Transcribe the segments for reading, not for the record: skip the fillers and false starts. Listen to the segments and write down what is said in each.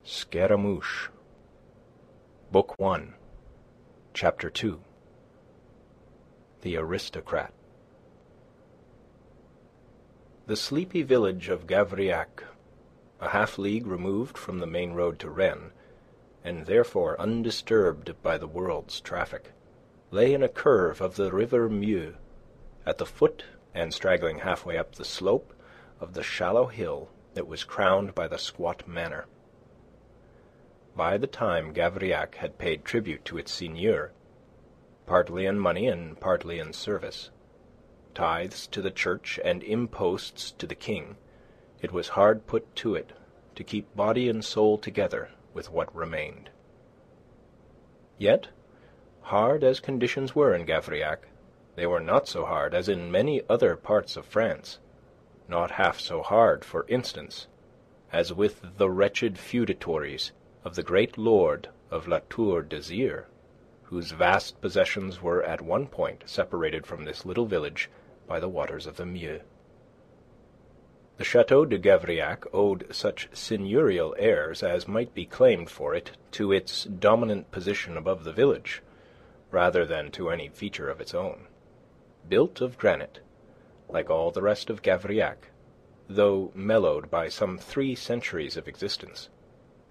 Scaramouche. Book 1, Chapter 2. The Aristocrat. The sleepy village of Gavrillac, a half-league removed from the main road to Rennes, and therefore undisturbed by the world's traffic, lay in a curve of the river Meu, at the foot and straggling halfway up the slope of the shallow hill that was crowned by the squat manor. By the time Gavrillac had paid tribute to its seigneur, partly in money and partly in service, tithes to the church and imposts to the king, it was hard put to it to keep body and soul together with what remained. Yet, hard as conditions were in Gavrillac, they were not so hard as in many other parts of France, not half so hard, for instance, as with the wretched feudatories of the great lord of La Tour d'Azyr, whose vast possessions were at one point separated from this little village by the waters of the Meu. The Château de Gavrillac owed such seigneurial airs as might be claimed for it to its dominant position above the village, rather than to any feature of its own. Built of granite, like all the rest of Gavrillac, though mellowed by some 3 centuries of existence,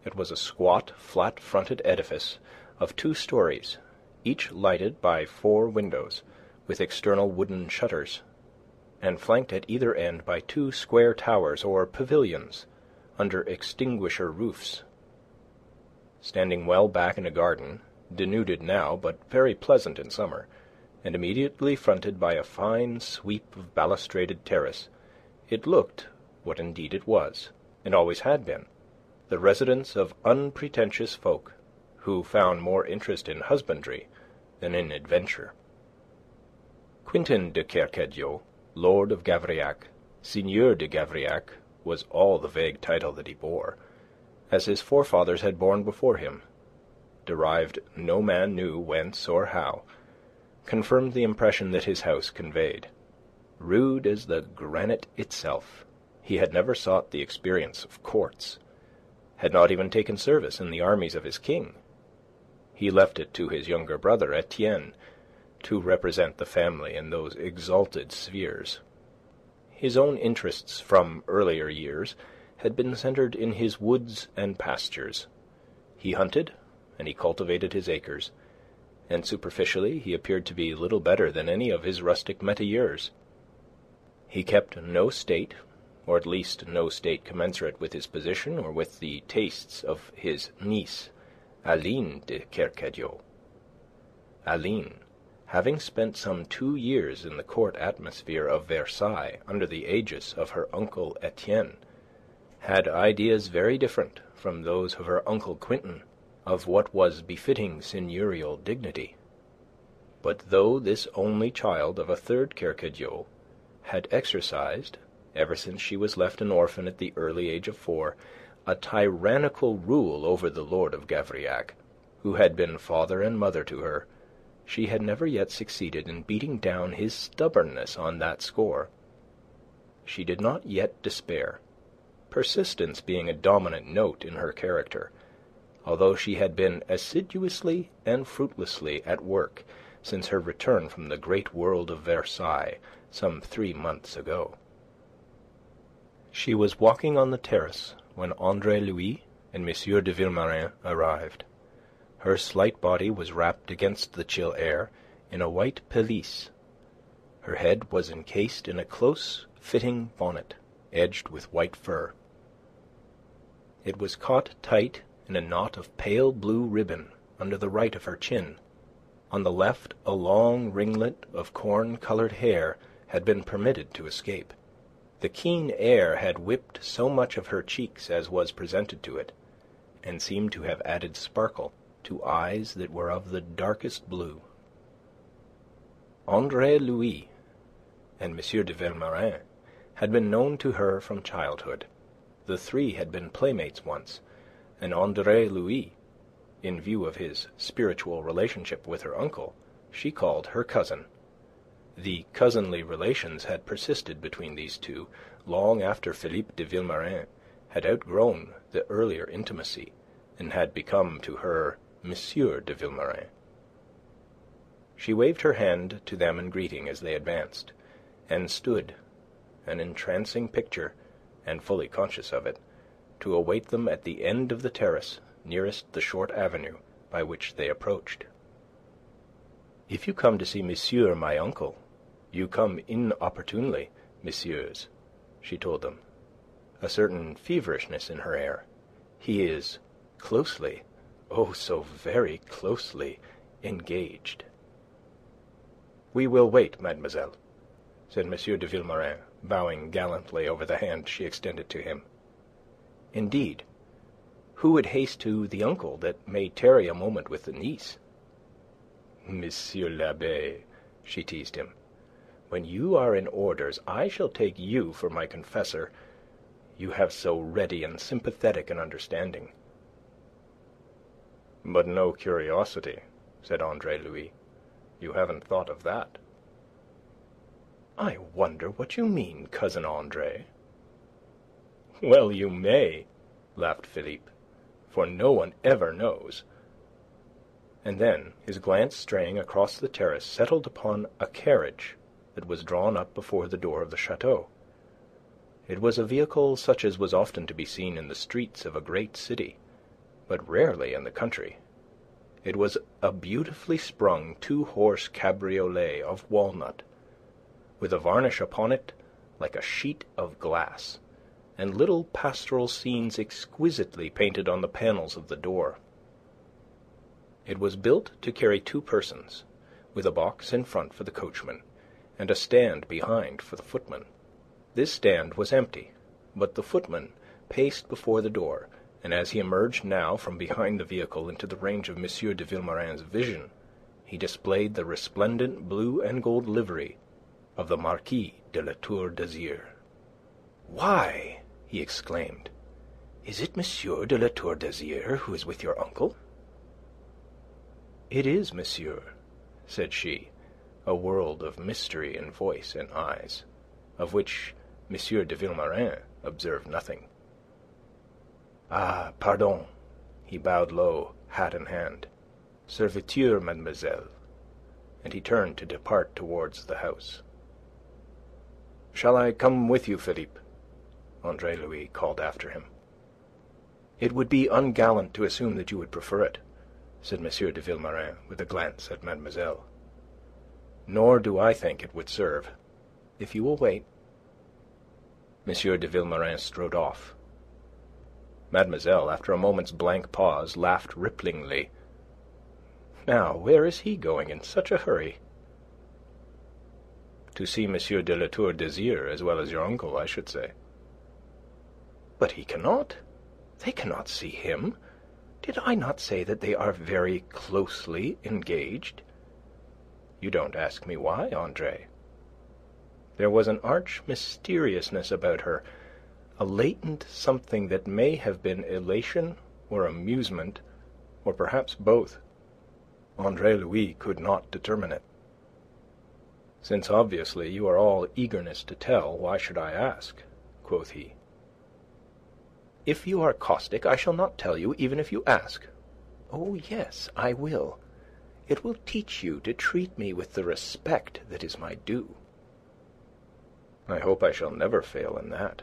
it was a squat, flat-fronted edifice of 2 stories, each lighted by 4 windows, with external wooden shutters, and flanked at either end by 2 square towers or pavilions, under extinguisher roofs. Standing well back in a garden, denuded now but very pleasant in summer, and immediately fronted by a fine sweep of balustraded terrace, it looked, what indeed it was, and always had been, the residence of unpretentious folk, who found more interest in husbandry than in adventure. Quintin de Kercadiou, Lord of Gavrillac, Seigneur de Gavrillac, was all the vague title that he bore, as his forefathers had borne before him, derived no man knew whence or how, confirmed the impression that his house conveyed. Rude as the granite itself, he had never sought the experience of courts, had not even taken service in the armies of his king. He left it to his younger brother, Etienne, to represent the family in those exalted spheres. His own interests from earlier years had been centred in his woods and pastures. He hunted, and he cultivated his acres, and superficially he appeared to be little better than any of his rustic métayers. He kept no state, or at least no state commensurate with his position or with the tastes of his niece, Aline de Kercadiou. Aline, having spent some 2 years in the court atmosphere of Versailles under the aegis of her uncle Etienne, had ideas very different from those of her uncle Quintin of what was befitting seigneurial dignity. But though this only child of a third Kercadiou had exercised, ever since she was left an orphan at the early age of 4, a tyrannical rule over the Lord of Gavrillac, who had been father and mother to her, she had never yet succeeded in beating down his stubbornness on that score. She did not yet despair, persistence being a dominant note in her character, although she had been assiduously and fruitlessly at work since her return from the great world of Versailles some 3 months ago. She was walking on the terrace when Andre Louis and M. de Vilmorin arrived. Her slight body was wrapped against the chill air in a white pelisse. Her head was encased in a close-fitting bonnet, edged with white fur. It was caught tight in a knot of pale blue ribbon under the right of her chin. On the left, a long ringlet of corn-coloured hair had been permitted to escape. The keen air had whipped so much of her cheeks as was presented to it, and seemed to have added sparkle to eyes that were of the darkest blue. Andre Louis and M. de Vilmorin had been known to her from childhood. The 3 had been playmates once, and Andre Louis, in view of his spiritual relationship with her uncle, she called her cousin. The cousinly relations had persisted between these 2 long after Philippe de Vilmorin had outgrown the earlier intimacy, and had become to her Monsieur de Vilmorin. She waved her hand to them in greeting as they advanced, and stood, an entrancing picture, and fully conscious of it, to await them at the end of the terrace nearest the short avenue by which they approached. "If you come to see Monsieur, my uncle, you come inopportunely, messieurs," she told them, a certain feverishness in her air. "He is closely, oh, so very closely, engaged." "We will wait, mademoiselle," said M. de Vilmorin, bowing gallantly over the hand she extended to him. "Indeed, who would haste to the uncle that may tarry a moment with the niece?" "Monsieur l'Abbé," she teased him, "when you are in orders, I shall take you for my confessor. You have so ready and sympathetic an understanding." "But no curiosity," said Andre Louis. "You haven't thought of that." "I wonder what you mean, Cousin Andre." "Well, you may," laughed Philippe, "for no one ever knows." And then, his glance straying across the terrace, settled upon a carriage that was drawn up before the door of the chateau. It was a vehicle such as was often to be seen in the streets of a great city, but rarely in the country. It was a beautifully sprung two-horse cabriolet of walnut, with a varnish upon it like a sheet of glass, and little pastoral scenes exquisitely painted on the panels of the door. It was built to carry two persons, with a box in front for the coachman, and a stand behind for the footman. This stand was empty, but the footman paced before the door, and as he emerged now from behind the vehicle into the range of M. de Vilmorin's vision, he displayed the resplendent blue and gold livery of the Marquis de La Tour d'Azyr. "Why," he exclaimed, "is it M. de La Tour d'Azyr who is with your uncle?" "It is, monsieur," said she, a world of mystery in voice and eyes, of which M. de Vilmorin observed nothing. "Ah, pardon." He bowed low, hat in hand. "Serviteur, mademoiselle." And he turned to depart towards the house. "Shall I come with you, Philippe?" Andre Louis called after him. "It would be ungallant to assume that you would prefer it," said M. de Vilmorin, with a glance at mademoiselle. "Nor do I think it would serve. If you will wait..." M. de Vilmorin strode off. Mademoiselle, after a moment's blank pause, laughed ripplingly. "Now, where is he going in such a hurry?" "To see M. de La Tour d'Azyr as well as your uncle, I should say." "But he cannot. They cannot see him. Did I not say that they are very closely engaged?" "You don't ask me why, Andre." There was an arch mysteriousness about her, a latent something that may have been elation or amusement, or perhaps both. Andre Louis could not determine it. "Since obviously you are all eagerness to tell, why should I ask?" quoth he. "If you are caustic, I shall not tell you, even if you ask." "Oh, yes, I will. It will teach you to treat me with the respect that is my due." "I hope I shall never fail in that."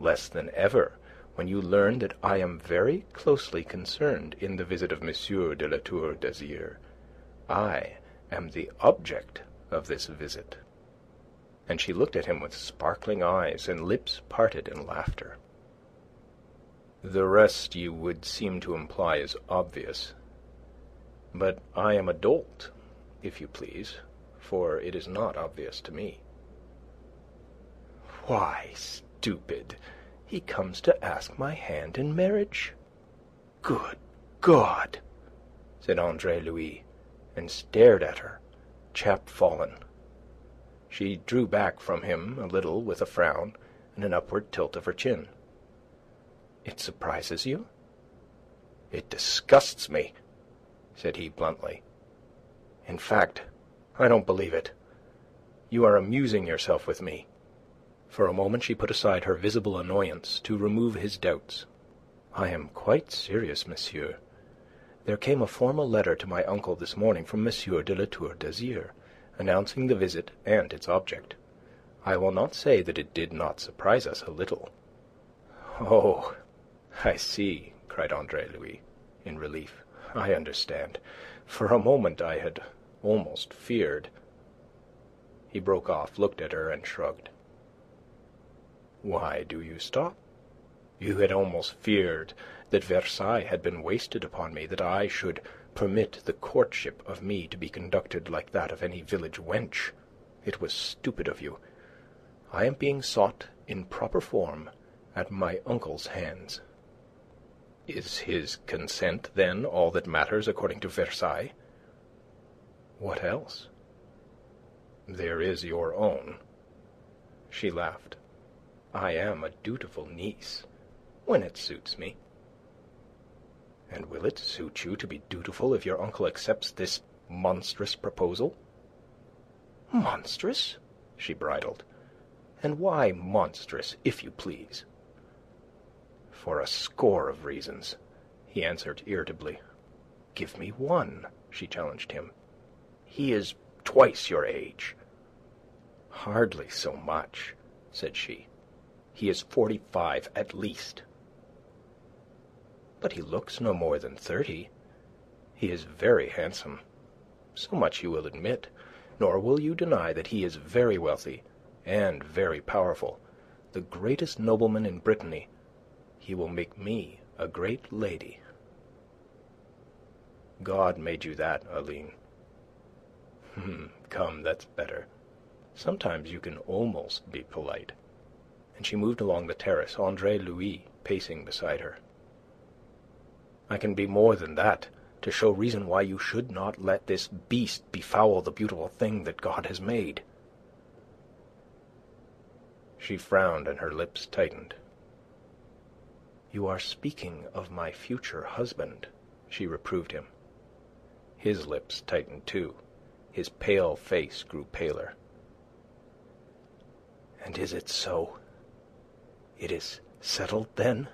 "Less than ever, when you learn that I am very closely concerned in the visit of M. de La Tour d'Azyr. I am the object of this visit." And she looked at him with sparkling eyes and lips parted in laughter. "The rest you would seem to imply is obvious. But I am a dolt, if you please, for it is not obvious to me." "Why, stupid, he comes to ask my hand in marriage. Good God!" said Andre Louis, and stared at her, chapfallen. She drew back from him a little with a frown and an upward tilt of her chin. "It surprises you?" "It disgusts me," said he bluntly. "In fact, I don't believe it. You are amusing yourself with me." For a moment she put aside her visible annoyance to remove his doubts. "I am quite serious, monsieur. There came a formal letter to my uncle this morning from Monsieur de La Tour d'Azyr, announcing the visit and its object. I will not say that it did not surprise us a little." "Oh, I see," cried Andre Louis, in relief. "I understand. For a moment I had almost feared..." He broke off, looked at her, and shrugged. "Why do you stop? You had almost feared that Versailles had been wasted upon me, that I should permit the courtship of me to be conducted like that of any village wench. It was stupid of you. I am being sought in proper form at my uncle's hands." "Is his consent, then, all that matters according to Versailles?" "What else?" "There is your own." She laughed. "I am a dutiful niece, when it suits me." "And will it suit you to be dutiful if your uncle accepts this monstrous proposal?" "Monstrous?" She bridled. "And why monstrous, if you please?" "For a score of reasons," he answered irritably. "Give me one," she challenged him. "He is twice your age." "Hardly so much," said she. "He is 45 at least." "But he looks no more than 30. He is very handsome. So much you will admit. Nor will you deny that he is very wealthy and very powerful, the greatest nobleman in Brittany. He will make me a great lady." "God made you that, Aline." "Come, that's better. Sometimes you can almost be polite." And she moved along the terrace, Andre Louis pacing beside her. "I can be more than that, to show reason why you should not let this beast befoul the beautiful thing that God has made." She frowned and her lips tightened. "You are speaking of my future husband," she reproved him. His lips tightened too. His pale face grew paler. "And is it so? It is settled, then?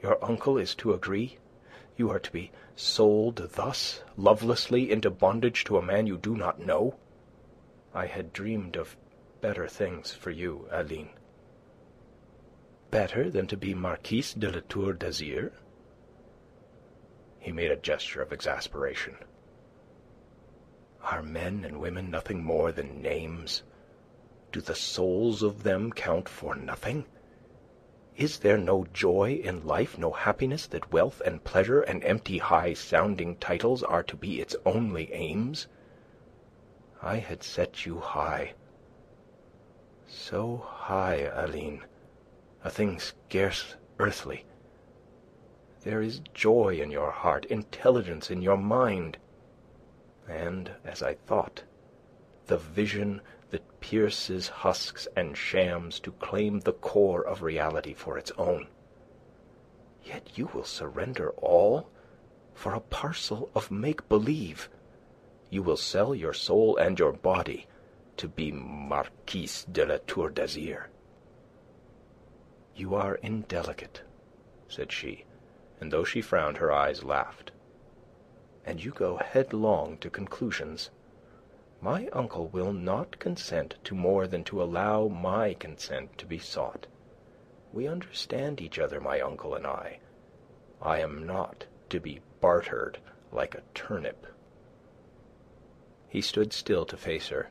Your uncle is to agree? You are to be sold thus, lovelessly, into bondage to a man you do not know? I had dreamed of better things for you, Aline." "Better than to be Marquis de La Tour d'Azyr?" He made a gesture of exasperation. "Are men and women nothing more than names? Do the souls of them count for nothing? Is there no joy in life, no happiness, that wealth and pleasure and empty high-sounding titles are to be its only aims? I had set you high. So high, Aline, a thing scarce earthly. There is joy in your heart, intelligence in your mind, and, as I thought, the vision that pierces husks and shams to claim the core of reality for its own. Yet you will surrender all for a parcel of make-believe. You will sell your soul and your body to be Marquis de La Tour d'Azyr." "You are indelicate," said she, and though she frowned, her eyes laughed. "And you go headlong to conclusions. My uncle will not consent to more than to allow my consent to be sought. We understand each other, my uncle and I. I am not to be bartered like a turnip." He stood still to face her,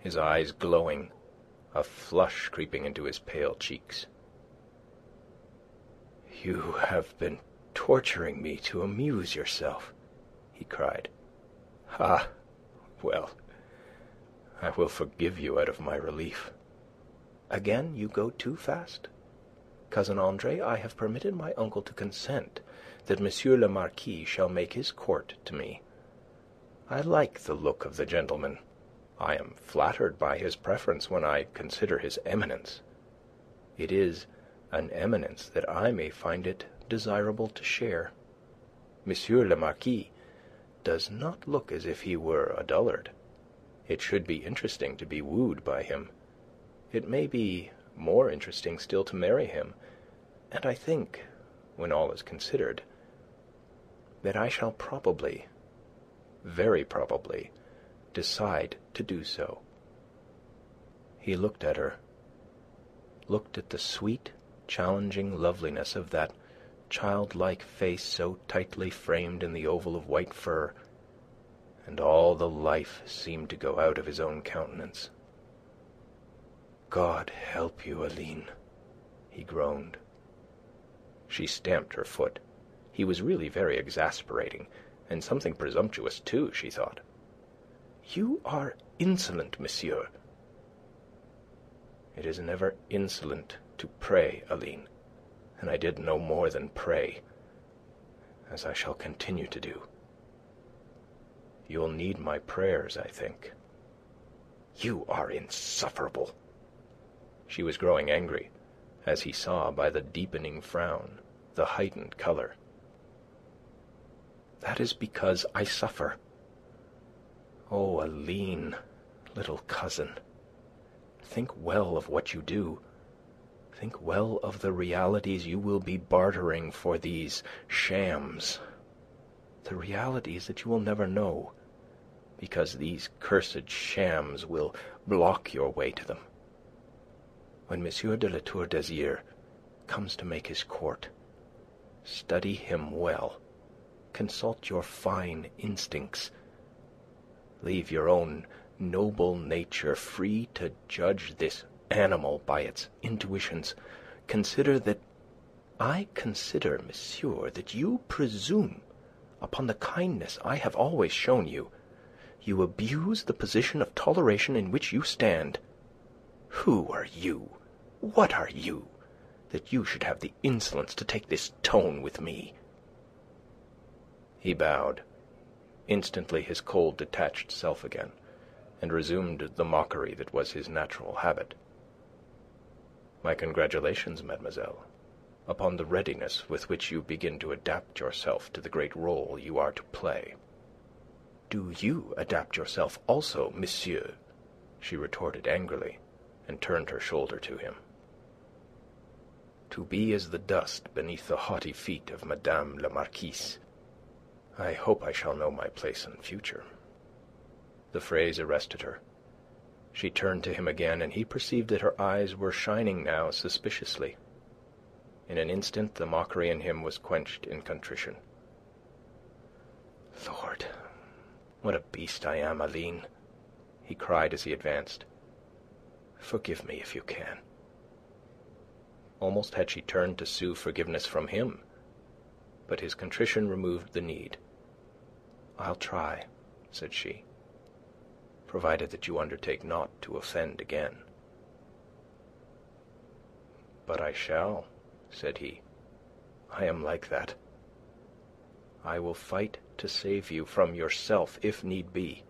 his eyes glowing, a flush creeping into his pale cheeks. "You have been torturing me to amuse yourself," he cried. "Ah, well, I will forgive you out of my relief." "Again you go too fast. Cousin Andre, I have permitted my uncle to consent that Monsieur le Marquis shall make his court to me. I like the look of the gentleman. I am flattered by his preference when I consider his eminence. It is an eminence that I may find it desirable to share. Monsieur le Marquis does not look as if he were a dullard. It should be interesting to be wooed by him. It may be more interesting still to marry him, and I think when all is considered, that I shall probably, very probably, decide to do so." He looked at her, looked at the sweet, challenging loveliness of that childlike face so tightly framed in the oval of white fur, and all the life seemed to go out of his own countenance. "God help you, Aline," he groaned. She stamped her foot. He was really very exasperating, and something presumptuous, too, she thought. "You are insolent, monsieur." "It is never insolent to pray, Aline, and I did no more than pray, as I shall continue to do. You'll need my prayers, I think." "You are insufferable." She was growing angry, as he saw by the deepening frown, the heightened color. "That is because I suffer. Oh, Aline, little cousin, think well of what you do. Think well of the realities you will be bartering for these shams, the realities that you will never know, because these cursed shams will block your way to them. When M. de La Tour d'Azyr comes to make his court, study him well, consult your fine instincts, leave your own noble nature free to judge this animal by its intuitions. Consider that I consider, monsieur, that you presume upon the kindness I have always shown you. You abuse the position of toleration in which you stand. Who are you? What are you, that you should have the insolence to take this tone with me?" He bowed. Instantly his cold detached self again, and resumed the mockery that was his natural habit. "My congratulations, mademoiselle, upon the readiness with which you begin to adapt yourself to the great role you are to play." "Do you adapt yourself also, monsieur?" she retorted angrily, and turned her shoulder to him. "To be as the dust beneath the haughty feet of Madame la Marquise. I hope I shall know my place in future." The phrase arrested her. She turned to him again, and he perceived that her eyes were shining now suspiciously. In an instant the mockery in him was quenched in contrition. "Lord, what a beast I am, Aline!" he cried as he advanced. "Forgive me if you can." Almost had she turned to sue forgiveness from him, but his contrition removed the need. "I'll try," said she, "provided that you undertake not to offend again." "But I shall," said he. "I am like that. I will fight to save you from yourself, if need be,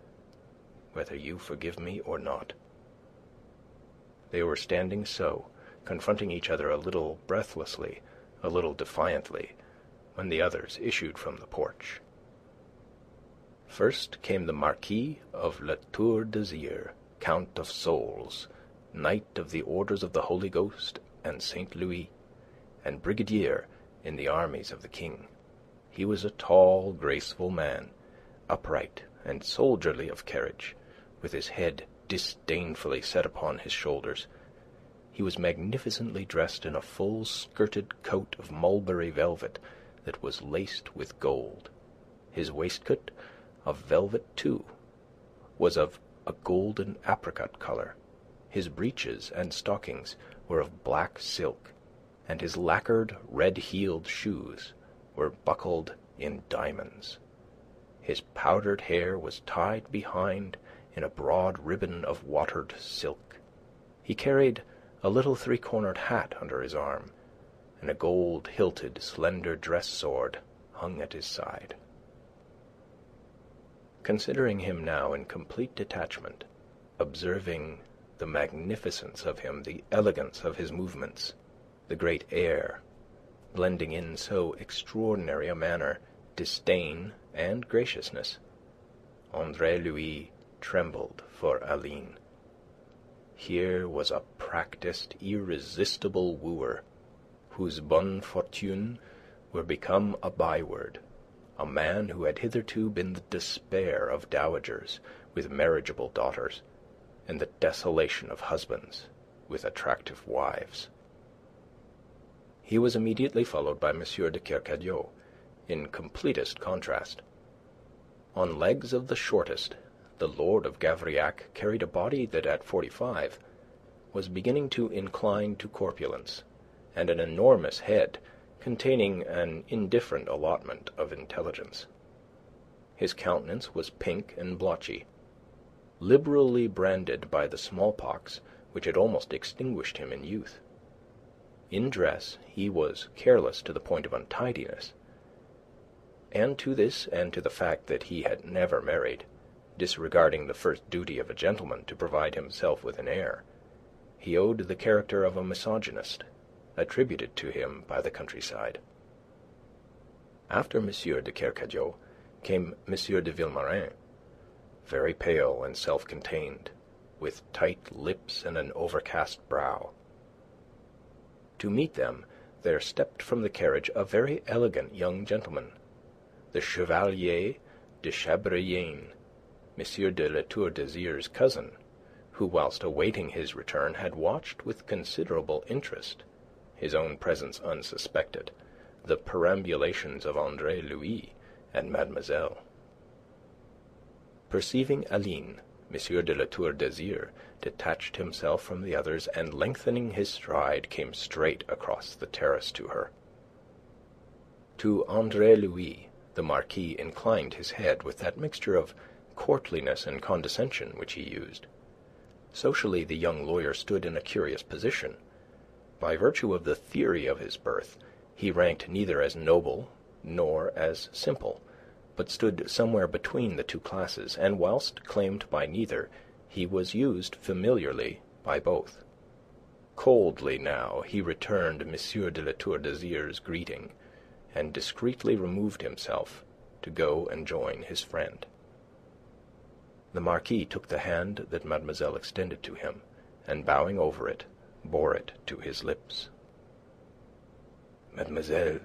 whether you forgive me or not." They were standing so, confronting each other a little breathlessly, a little defiantly, when the others issued from the porch. First came the Marquis of La Tour d'Azyr, Count of Souls, Knight of the Orders of the Holy Ghost and St. Louis, and brigadier in the armies of the king. He was a tall, graceful man, upright and soldierly of carriage, with his head disdainfully set upon his shoulders. He was magnificently dressed in a full-skirted coat of mulberry velvet that was laced with gold. His waistcoat, of velvet too, was of a golden apricot colour. His breeches and stockings were of black silk, and his lacquered, red-heeled shoes were buckled in diamonds. His powdered hair was tied behind in a broad ribbon of watered silk. He carried a little three-cornered hat under his arm, and a gold-hilted, slender dress-sword hung at his side. Considering him now in complete detachment, observing the magnificence of him, the elegance of his movements, the great air, blending in so extraordinary a manner disdain and graciousness, Andre Louis trembled for Aline. Here was a practised, irresistible wooer, whose bonne fortune were become a byword, a man who had hitherto been the despair of dowagers with marriageable daughters, and the desolation of husbands with attractive wives. He was immediately followed by M. de Kercadiou, in completest contrast. On legs of the shortest, the Lord of Gavrillac carried a body that at 45 was beginning to incline to corpulence, and an enormous head containing an indifferent allotment of intelligence. His countenance was pink and blotchy, liberally branded by the smallpox which had almost extinguished him in youth. In dress he was careless to the point of untidiness, and to this and to the fact that he had never married, disregarding the first duty of a gentleman to provide himself with an heir, he owed the character of a misogynist, attributed to him by the countryside. After M. de Kercadiou came M. de Vilmorin, very pale and self-contained, with tight lips and an overcast brow. To meet them there stepped from the carriage a very elegant young gentleman, the Chevalier de Chabrillane, M. de La Tour d'Azyr's cousin, who, whilst awaiting his return, had watched with considerable interest, his own presence unsuspected, the perambulations of Andre Louis and Mademoiselle. Perceiving Aline, M. de La Tour d'Azyr detached himself from the others, and lengthening his stride, came straight across the terrace to her. To Andre Louis the Marquis inclined his head with that mixture of courtliness and condescension which he used. Socially, the young lawyer stood in a curious position. By virtue of the theory of his birth, he ranked neither as noble nor as simple, but stood somewhere between the two classes, and whilst claimed by neither, he was used familiarly by both. Coldly now he returned M. de La Tour d'Azyr's greeting, and discreetly removed himself to go and join his friend. The Marquis took the hand that Mademoiselle extended to him, and bowing over it, bore it to his lips. "Mademoiselle,"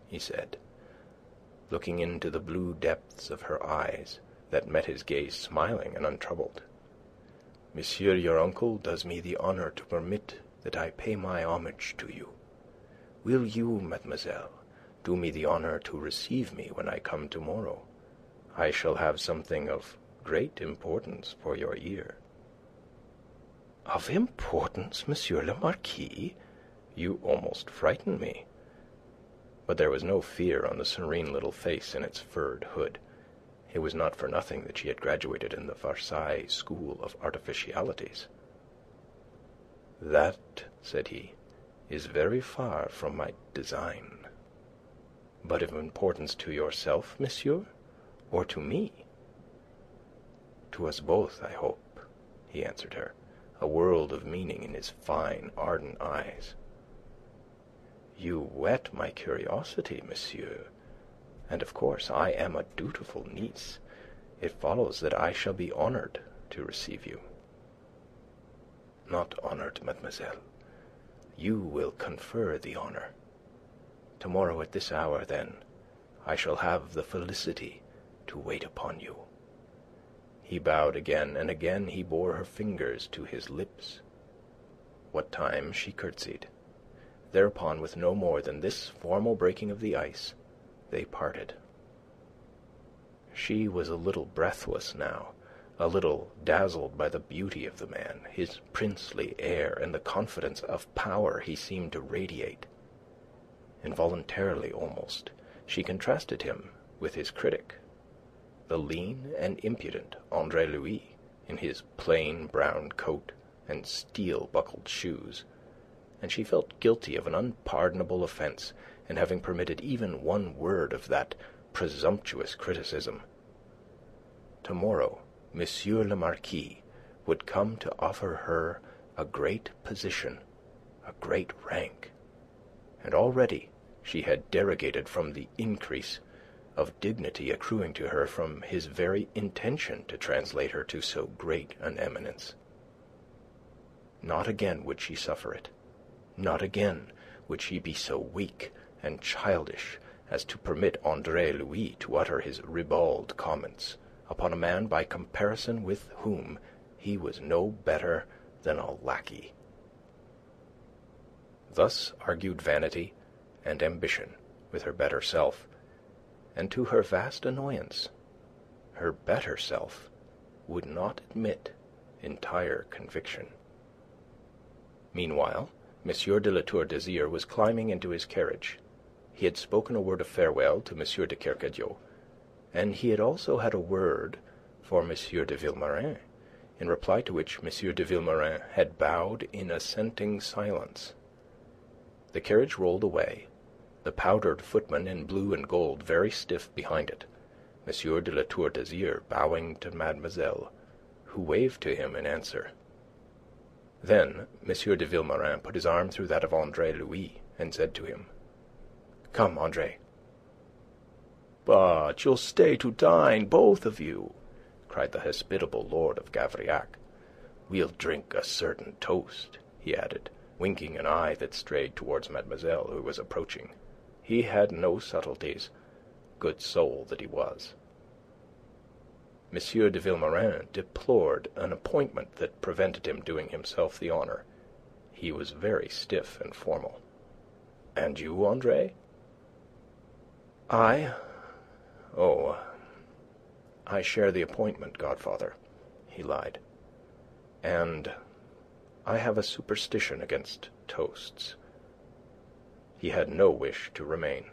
he said, looking into the blue depths of her eyes, that met his gaze smiling and untroubled, "Monsieur your uncle does me the honour to permit that I pay my homage to you. Will you, mademoiselle, do me the honour to receive me when I come tomorrow? I shall have something of great importance for your ear." "Of importance, Monsieur le Marquis? You almost frighten me." But there was no fear on the serene little face in its furred hood. It was not for nothing that she had graduated in the Versailles School of Artificialities. "That," said he, "is very far from my design." "But of importance to yourself, monsieur, or to me?" "To us both, I hope," he answered her, a world of meaning in his fine, ardent eyes. "You whet my curiosity, monsieur, and of course I am a dutiful niece. It follows that I shall be honoured to receive you." "Not honoured, mademoiselle. You will confer the honour. Tomorrow at this hour, then, I shall have the felicity to wait upon you." He bowed again, and again he bore her fingers to his lips, what time she curtsied. Thereupon, with no more than this formal breaking of the ice, they parted. She was a little breathless now, a little dazzled by the beauty of the man, his princely air, and the confidence of power he seemed to radiate. Involuntarily, almost, she contrasted him with his critic, the lean and impudent Andre Louis, in his plain brown coat and steel-buckled shoes, and she felt guilty of an unpardonable offence in having permitted even one word of that presumptuous criticism. Tomorrow, Monsieur le Marquis would come to offer her a great position, a great rank, and already she had derogated from the increase of dignity accruing to her from his very intention to translate her to so great an eminence. Not again would she suffer it. Not again would she be so weak and childish as to permit Andre Louis to utter his ribald comments upon a man by comparison with whom he was no better than a lackey. Thus argued vanity and ambition with her better self, and to her vast annoyance, her better self would not admit entire conviction. Meanwhile, M. de La Tour d'Azyr was climbing into his carriage. He had spoken a word of farewell to M. de Kercadiou, and he had also had a word for M. de Vilmorin, in reply to which M. de Vilmorin had bowed in assenting silence. The carriage rolled away, the powdered footman in blue and gold very stiff behind it, M. de La Tour d'Azyr bowing to Mademoiselle, who waved to him in answer. Then M. de Vilmorin put his arm through that of Andre Louis, and said to him, "Come, Andre." "But you'll stay to dine, both of you," cried the hospitable lord of Gavrillac. "We'll drink a certain toast," he added, winking an eye that strayed towards Mademoiselle, who was approaching. He had no subtleties, good soul that he was. M. de Vilmorin deplored an appointment that prevented him doing himself the honour. He was very stiff and formal. "And you, Andre?" "I? Oh, I share the appointment, godfather," he lied. "And I have a superstition against toasts." He had no wish to remain.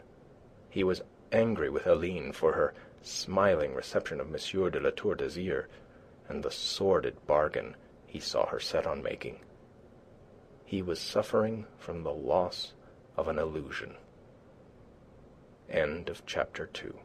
He was angry with Aline for her smiling reception of M. de La Tour d'Azyr, and the sordid bargain he saw her set on making. He was suffering from the loss of an illusion. End of chapter 2.